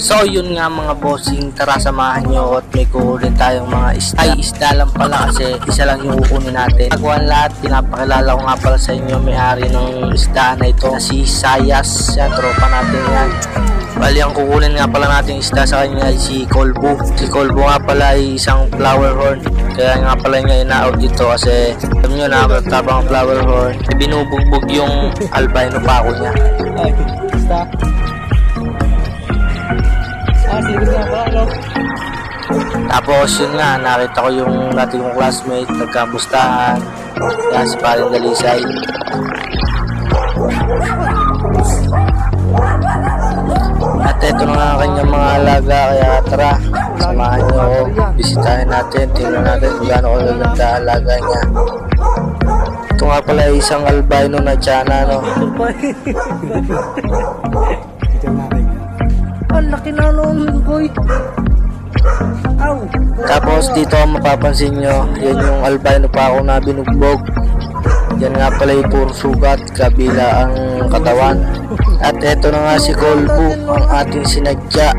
So yun nga mga bossing, tara samahan nyo at may kukunin tayong mga isda. Ay, isda lang pala kasi isa lang yung kukunin natin. Nagawan lahat, pinapakilala ko nga pala sa inyo may-ari ng isda na ito na si Sayas. Yan, tropa natin yan. Bali ang kukunin nga pala natin isda sa kanya ay si Kolbo. Si Kolbo nga pala ay isang flower horn. Kaya nga pala niya ina-out dito kasi alam nyo na matabang flower horn. Binubugbog yung albino pako niya. Ay, basta. Sige nga pala, no? Tapos yun nga, nakita ko yung dati kong classmate, nagkamustahan. Yan si Paring Dalisay. At ito na nga ang kanyang mga alaga, kaya tara, samahan nyo ako. Bisitahin natin, tingnan natin kung gaano kagaganda alaga niya. Ito nga pala isang albino na tiyana, no? Ang laki na nung boy. Aw. Tapos dito ang mapapansin nyo, yan yung albino pa ako na binugbog. Yan nga pala yung puro sugat, kabila ang katawan. At eto na nga si Kolbo, ang ating sinadya.